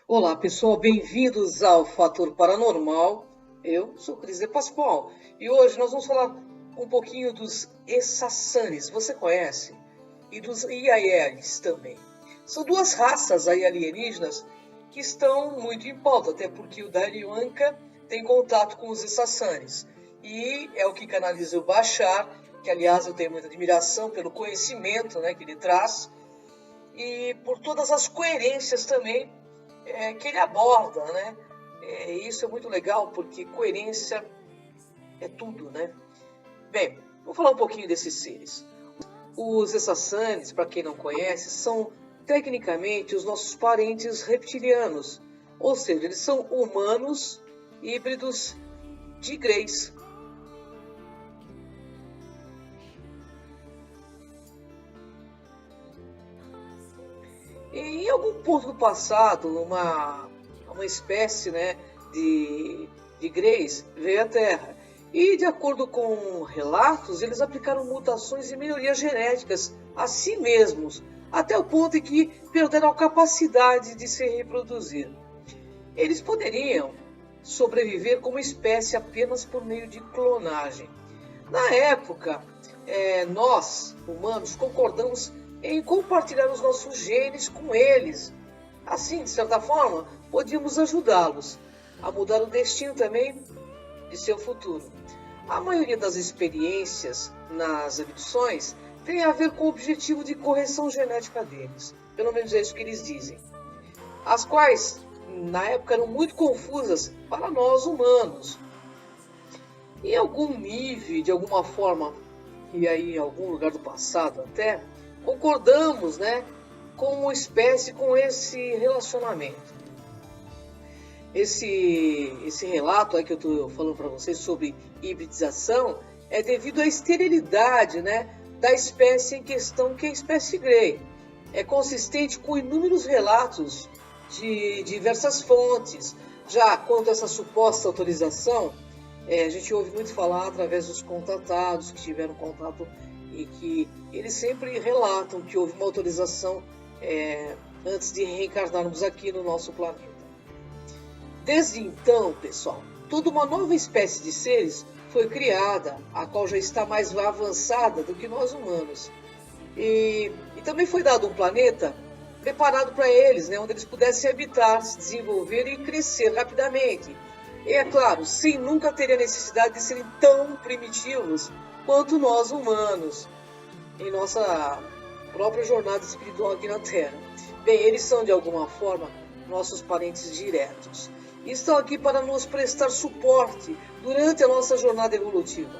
Olá, pessoal, bem-vindos ao Fator Paranormal. Eu sou Cris de Pascoal e hoje nós vamos falar um pouquinho dos Esassanes, você conhece? E dos Iaelis também. São duas raças aí alienígenas que estão muito em pauta, até porque o Dario Anka tem contato com os Esassanes. E é o que canaliza o Bashar, que aliás eu tenho muita admiração pelo conhecimento, né, que ele traz e por todas as coerências também que ele aborda, né? Isso é muito legal porque coerência é tudo, né? Bem, vou falar um pouquinho desses seres. Os Esassanes, para quem não conhece, são tecnicamente os nossos parentes reptilianos, ou seja, eles são humanos híbridos de Greys. Em algum ponto do passado, uma espécie, né, de Greys veio à Terra. E, de acordo com relatos, eles aplicaram mutações e melhorias genéticas a si mesmos, até o ponto em que perderam a capacidade de se reproduzir. Eles poderiam sobreviver como espécie apenas por meio de clonagem. Na época, nós, humanos, concordamos em compartilhar os nossos genes com eles. Assim, de certa forma, podíamos ajudá-los a mudar o destino também de seu futuro. A maioria das experiências nas abduções tem a ver com o objetivo de correção genética deles. Pelo menos é isso que eles dizem. As quais, na época, eram muito confusas para nós humanos. Em algum nível, de alguma forma, e aí em algum lugar do passado até, concordamos, né, como espécie com esse relacionamento. Esse relato aí que eu estou falando para vocês sobre hibridização é devido à esterilidade, né, da espécie em questão, que é a espécie Grey. É consistente com inúmeros relatos de diversas fontes. Já quanto a essa suposta autorização, a gente ouve muito falar através dos contatados que tiveram contato e que eles sempre relatam que houve uma autorização antes de reencarnarmos aqui no nosso planeta. Desde então, pessoal, toda uma nova espécie de seres foi criada, a qual já está mais avançada do que nós humanos. E também foi dado um planeta preparado para eles, né, onde eles pudessem habitar, se desenvolver e crescer rapidamente. E é claro, sem nunca ter a necessidade de serem tão primitivos quanto nós humanos, em nossa própria jornada espiritual aqui na Terra. Bem, eles são de alguma forma nossos parentes diretos. E estão aqui para nos prestar suporte durante a nossa jornada evolutiva.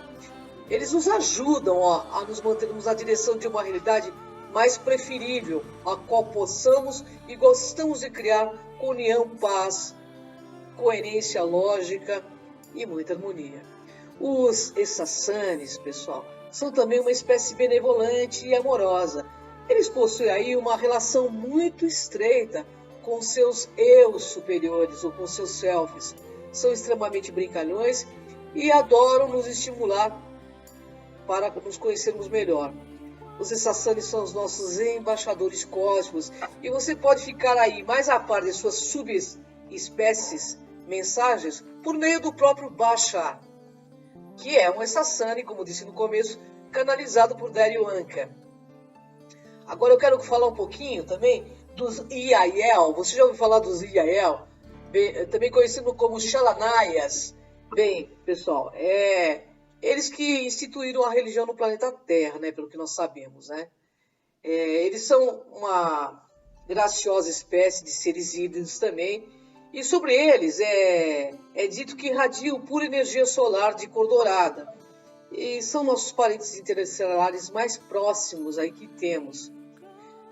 Eles nos ajudam a nos mantermos na direção de uma realidade mais preferível, a qual possamos e gostamos de criar com união, paz, coerência lógica e muita harmonia. Os Esassanes, pessoal, são também uma espécie benevolente e amorosa. Eles possuem aí uma relação muito estreita com seus eus superiores ou com seus selfies. São extremamente brincalhões e adoram nos estimular para nos conhecermos melhor. Os Esassanes são os nossos embaixadores cósmicos e você pode ficar aí mais a par de suas subespécies, mensagens, por meio do próprio Bashar, que é um Esassane, como disse no começo, canalizado por Dario Anka. Agora eu quero falar um pouquinho também dos Iael. Você já ouviu falar dos Iael? Também conhecido como Xalanaias. Bem, pessoal, eles que instituíram a religião no planeta Terra, né, pelo que nós sabemos, né? Eles são uma graciosa espécie de seres híbridos também. E sobre eles é dito que irradiam pura energia solar de cor dourada. E são nossos parentes interestelares mais próximos aí que temos.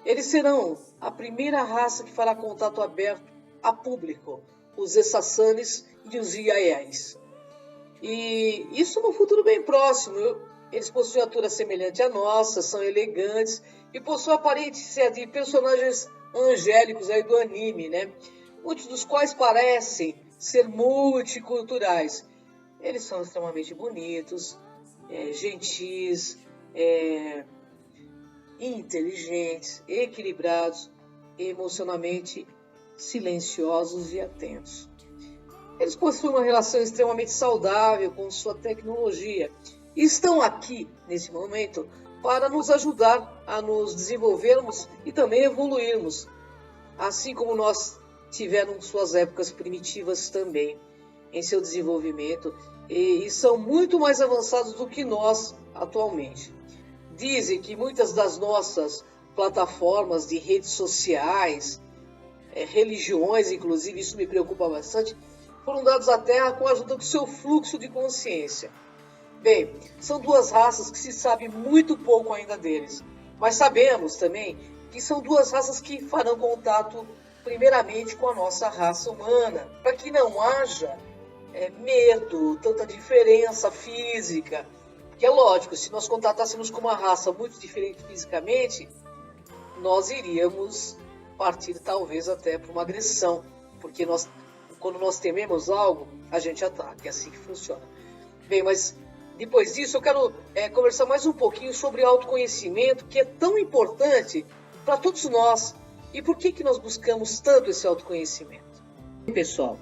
Eles serão a primeira raça que fará contato aberto a público, os Esassanes e os Iaéis. E isso no futuro bem próximo. Eles possuem altura semelhante à nossa, são elegantes e possui aparência de personagens angélicos aí do anime, né? Muitos dos quais parecem ser multiculturais. Eles são extremamente bonitos, gentis, inteligentes, equilibrados, emocionalmente silenciosos e atentos. Eles possuem uma relação extremamente saudável com sua tecnologia e estão aqui, nesse momento, para nos ajudar a nos desenvolvermos e também evoluirmos, assim como nós tivemos suas épocas primitivas também em seu desenvolvimento e são muito mais avançados do que nós atualmente. Dizem que muitas das nossas plataformas de redes sociais, religiões, inclusive, isso me preocupa bastante, foram dados à Terra com a ajuda do seu fluxo de consciência. Bem, são duas raças que se sabe muito pouco ainda deles, mas sabemos também que são duas raças que farão contato primeiramente com a nossa raça humana, para que não haja medo, tanta diferença física, que é lógico, se nós contatássemos com uma raça muito diferente fisicamente, nós iríamos partir talvez até para uma agressão, porque quando nós tememos algo, a gente ataca, é assim que funciona. Bem, mas depois disso eu quero conversar mais um pouquinho sobre autoconhecimento, que é tão importante para todos nós. E por que nós buscamos tanto esse autoconhecimento? Pessoal,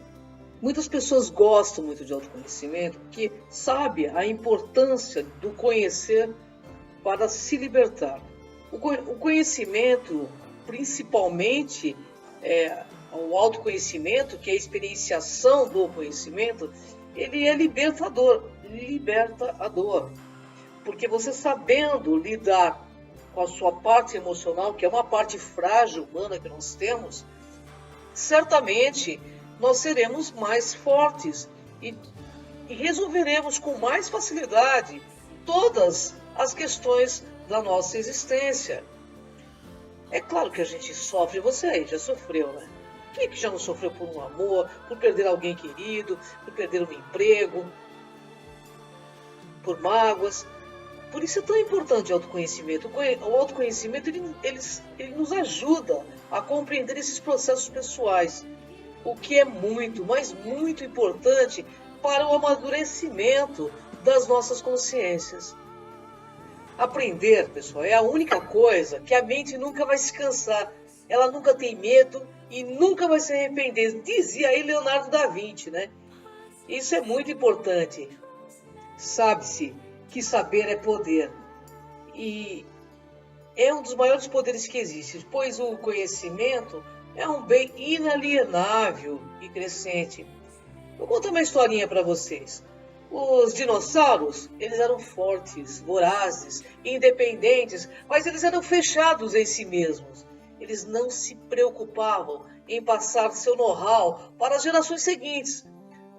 muitas pessoas gostam muito de autoconhecimento porque sabem a importância do conhecer para se libertar. O conhecimento, principalmente o autoconhecimento, que é a experienciação do conhecimento, ele é libertador, porque você sabendo lidar com a sua parte emocional, que é uma parte frágil humana que nós temos, certamente nós seremos mais fortes e resolveremos com mais facilidade todas as questões da nossa existência. É claro que a gente sofre, você aí já sofreu, né? Quem que já não sofreu por um amor, por perder alguém querido, por perder um emprego, por mágoas? Por isso é tão importante o autoconhecimento. O autoconhecimento ele nos ajuda a compreender esses processos pessoais, o que é muito, mas muito importante para o amadurecimento das nossas consciências. Aprender, pessoal, é a única coisa que a mente nunca vai se cansar. Ela nunca tem medo e nunca vai se arrepender. Dizia aí Leonardo da Vinci, né? Isso é muito importante. Sabe-se que saber é poder. E é um dos maiores poderes que existe, pois o conhecimento é um bem inalienável e crescente. Vou contar uma historinha para vocês. Os dinossauros, eles eram fortes, vorazes, independentes, mas eles eram fechados em si mesmos. Eles não se preocupavam em passar seu know-how para as gerações seguintes.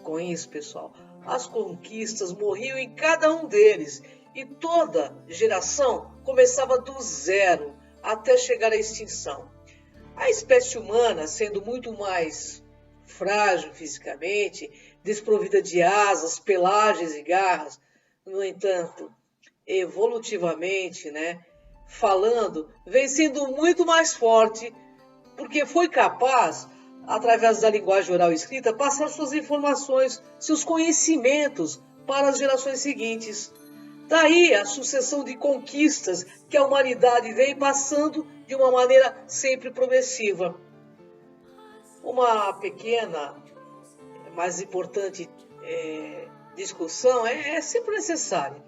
Com isso, pessoal, as conquistas morriam em cada um deles e toda geração começava do zero até chegar à extinção. A espécie humana, sendo muito mais frágil fisicamente, desprovida de asas, pelagens e garras, no entanto, evolutivamente, falando, vem sendo muito mais forte, porque foi capaz, através da linguagem oral e escrita, passar suas informações, seus conhecimentos para as gerações seguintes. Daí a sucessão de conquistas que a humanidade vem passando de uma maneira sempre progressiva. Uma pequena, mas importante discussão é sempre necessária.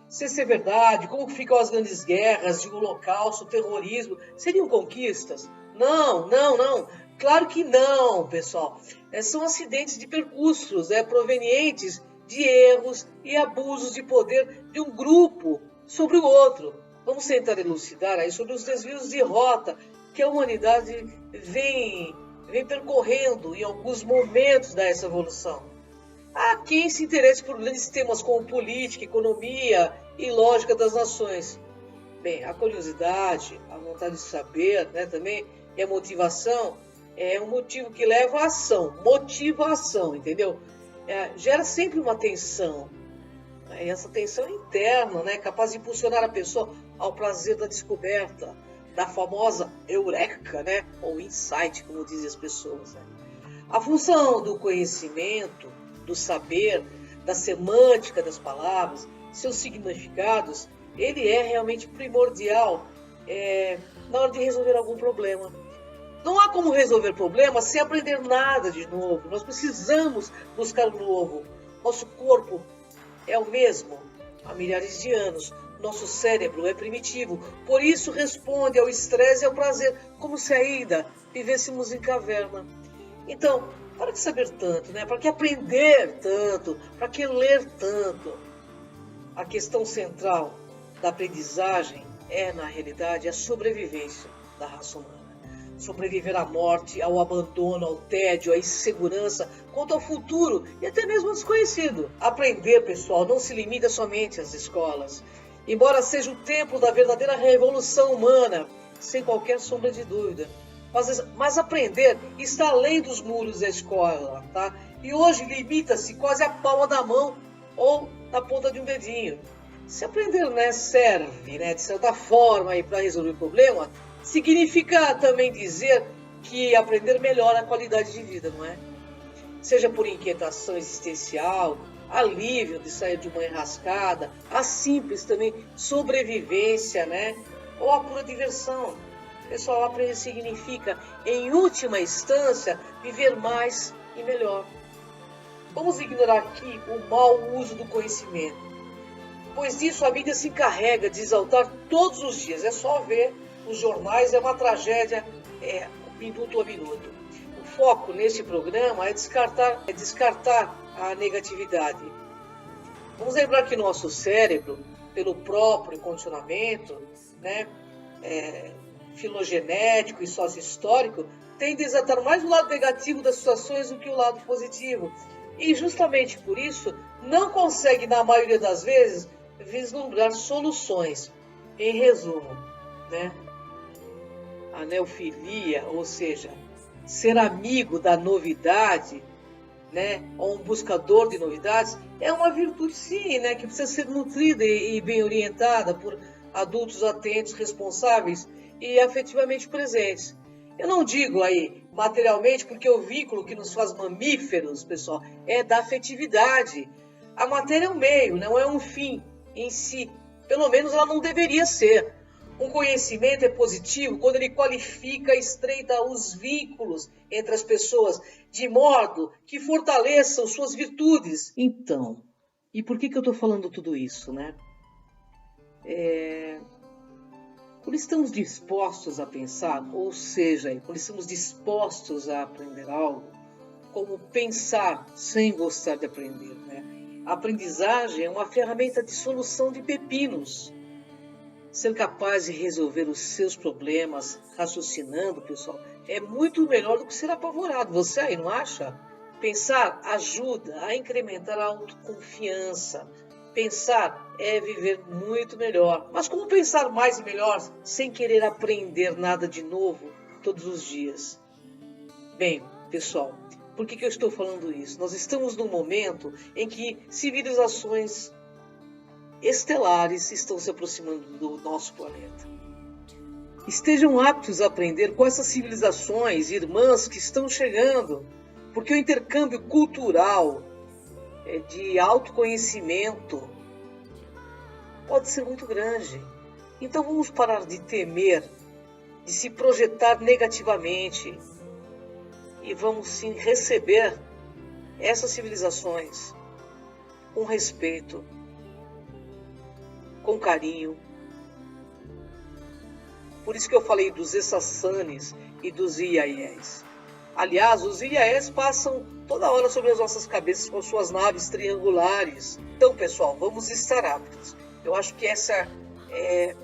Se isso é verdade, como ficam as grandes guerras, de holocausto, terrorismo, seriam conquistas? Não. Claro que não, pessoal. São acidentes de percursos provenientes de erros e abusos de poder de um grupo sobre o outro. Vamos tentar elucidar aí sobre os desvios de rota que a humanidade vem percorrendo em alguns momentos dessa evolução. Há quem se interesse por grandes temas como política, economia e lógica das nações. Bem, a curiosidade, a vontade de saber, também, e a motivação é um motivo que leva à ação, motivação, entendeu? Gera sempre uma tensão, e essa tensão interna, capaz de impulsionar a pessoa ao prazer da descoberta, da famosa eureka, né? Ou insight, como dizem as pessoas. Né? A função do conhecimento, do saber, da semântica das palavras, seus significados, ele é realmente primordial na hora de resolver algum problema. Não há como resolver problemas sem aprender nada de novo. Nós precisamos buscar o novo. Nosso corpo é o mesmo há milhares de anos. Nosso cérebro é primitivo. Por isso responde ao estresse e ao prazer, como se ainda vivêssemos em caverna. Então, para que saber tanto, né? Para que aprender tanto? Para que ler tanto? A questão central da aprendizagem é, na realidade, a sobrevivência da raça humana. Sobreviver à morte, ao abandono, ao tédio, à insegurança, quanto ao futuro e até mesmo ao desconhecido. Aprender, pessoal, não se limita somente às escolas. Embora seja o tempo da verdadeira revolução humana, sem qualquer sombra de dúvida. Mas aprender está além dos muros da escola, tá? E hoje limita-se quase à palma da mão ou na ponta de um dedinho. Se aprender, né, serve, né, de certa forma para resolver o problema, significa também dizer que aprender melhora a qualidade de vida, não é? Seja por inquietação existencial, alívio de sair de uma enrascada, a simples também sobrevivência, né? Ou a pura diversão. Pessoal, aprender significa, em última instância, viver mais e melhor. Vamos ignorar aqui o mau uso do conhecimento, pois disso a mídia se encarrega de exaltar todos os dias. É só ver os jornais, é uma tragédia, minuto a minuto. O foco neste programa é descartar a negatividade. Vamos lembrar que nosso cérebro, pelo próprio condicionamento, né, filogenético e sócio-histórico, tende a exaltar mais o lado negativo das situações do que o lado positivo. E justamente por isso não consegue, na maioria das vezes, vislumbrar soluções. Em resumo, né? A neofilia, ou seja, ser amigo da novidade, né, ou um buscador de novidades, é uma virtude sim, né, que precisa ser nutrida e bem orientada por adultos atentos, responsáveis e afetivamente presentes. Eu não digo aí materialmente, porque o vínculo que nos faz mamíferos, pessoal, é da afetividade. A matéria é um meio, não é um fim em si. Pelo menos ela não deveria ser. Um conhecimento é positivo quando ele qualifica e estreita os vínculos entre as pessoas, de modo que fortaleçam suas virtudes. Então, e por que eu estou falando tudo isso, né? Quando estamos dispostos a pensar, ou seja, quando estamos dispostos a aprender algo, como pensar sem gostar de aprender, né? A aprendizagem é uma ferramenta de solução de pepinos. Ser capaz de resolver os seus problemas raciocinando, pessoal, é muito melhor do que ser apavorado. Você aí não acha? Pensar ajuda a incrementar a autoconfiança. Pensar é viver muito melhor. Mas como pensar mais e melhor sem querer aprender nada de novo todos os dias? Bem, pessoal, por que eu estou falando isso? Nós estamos num momento em que civilizações estelares estão se aproximando do nosso planeta. Estejam aptos a aprender com essas civilizações irmãs que estão chegando, porque o intercâmbio cultural de autoconhecimento pode ser muito grande. Então vamos parar de temer, de se projetar negativamente e vamos sim receber essas civilizações com respeito, com carinho. Por isso que eu falei dos Essassanes e dos Iaiés. Aliás, os Iaiés passam toda hora sobre as nossas cabeças com suas naves triangulares. Então, pessoal, vamos estar aptos. Eu acho que essa é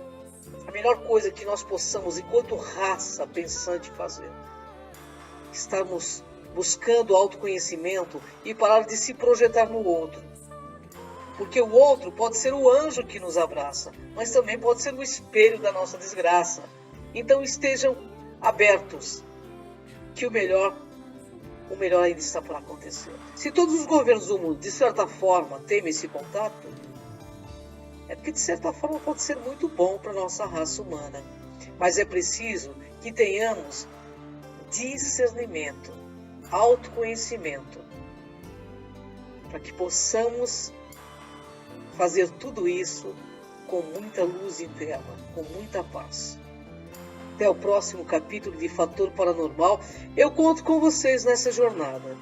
a melhor coisa que nós possamos, enquanto raça pensante, fazer. Estarmos buscando autoconhecimento e parar de se projetar no outro. Porque o outro pode ser o anjo que nos abraça, mas também pode ser o espelho da nossa desgraça. Então estejam abertos, que o melhor ainda está por acontecer. Se todos os governos do mundo, de certa forma, temem esse contato, é porque de certa forma pode ser muito bom para a nossa raça humana. Mas é preciso que tenhamos discernimento, autoconhecimento, para que possamos fazer tudo isso com muita luz interna, com muita paz. Até o próximo capítulo de Fator Paranormal. Eu conto com vocês nessa jornada.